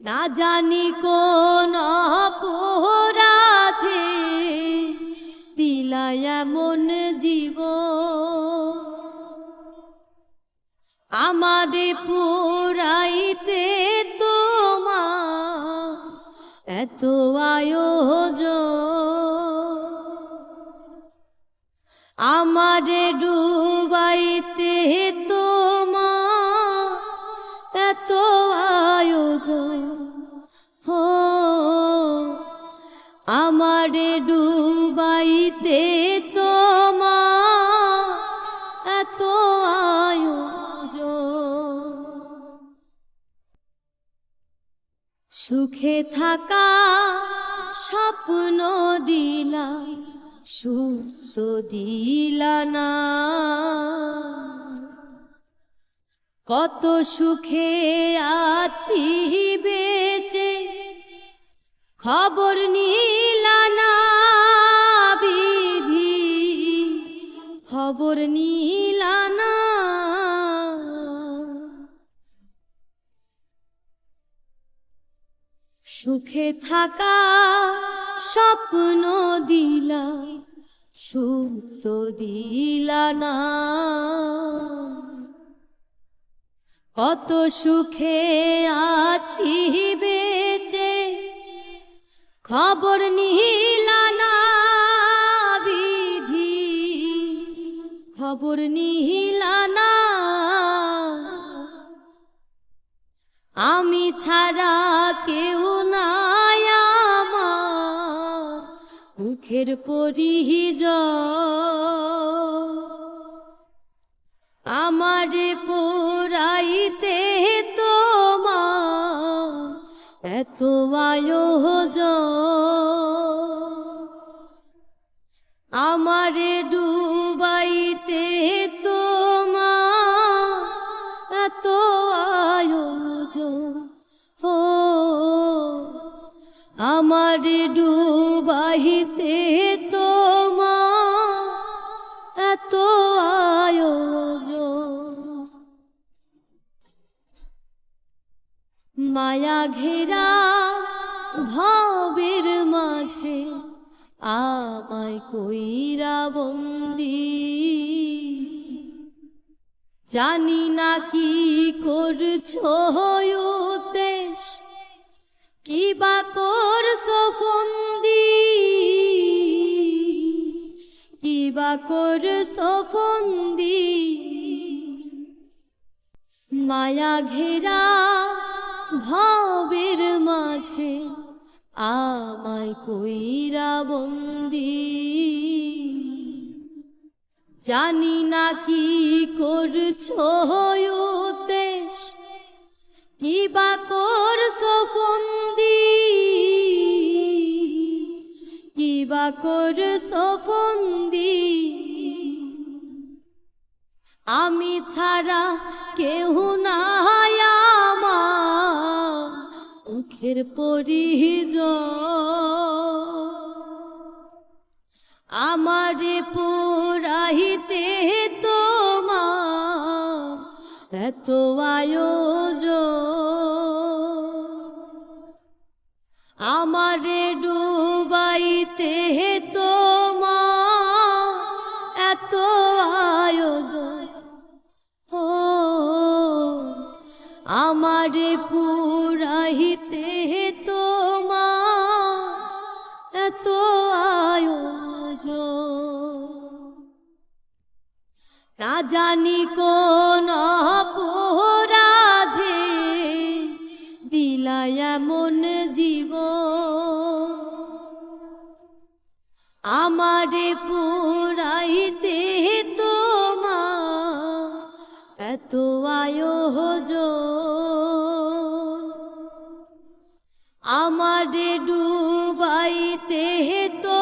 না জানি কোন অপরাধে দিলায় এমন জীব, আমারে পুরাইতে তোমার এত আয়োজন, আমারে ডুবাইতে তোমার এত আয়োজন, হো আমারে ডুবাইতে তোমার এত আয়োজন। সুখে থাকা স্বপ্ন দিলা, সুখ তো দিলা না। কত সুখে আছি বেঁচে খবর নিলা না, বিধি খবর নিলা না। সুখে থাকা স্বপ্ন দিলা, সুখ তো দিলা না। কত সুখে আছি বেঁচে খবর নিলা না, বিধি খবর নিলা না। আমি ছাড়া কেউ নাই আমার মুখের পরিজন, আমারে পুরাইতে তোমার এত আয়োজন, আমারে ডুবাইতে তোমার এত আয়োজন, ও আমারে ডুবাইতে তোমার এত আয়োজন। মায়া ঘেরা ভবের মাঝে আমায় কইরা বন্দি, জানি না কি করছো উদ্দেশ, কি বা করছো ফন্দি, কি বা করছো ফন্দি। মায়া ঘেরা ভবের মাঝে আমায় কইরা বন্দি, জানি না কি করছো উদ্দেশ, কি বা করছো ফন্দি, কি বা করছো ফন্দি। আমি ছাড়া কেউ নাই আমার মুখের পরিজন, আমারে পুরাইতে তোমার এত আয়োজন, আমারে ডুবাইতে তোমার এত আয়োজন, ও আমারে পুরাইতে তোমার এত আয়োজন। না জানি কোন অপরাধে দিলায় এমন জীব, আমারে পুরাইতে তোমার এত আয়োজন, আমারে ডুবাইতে তো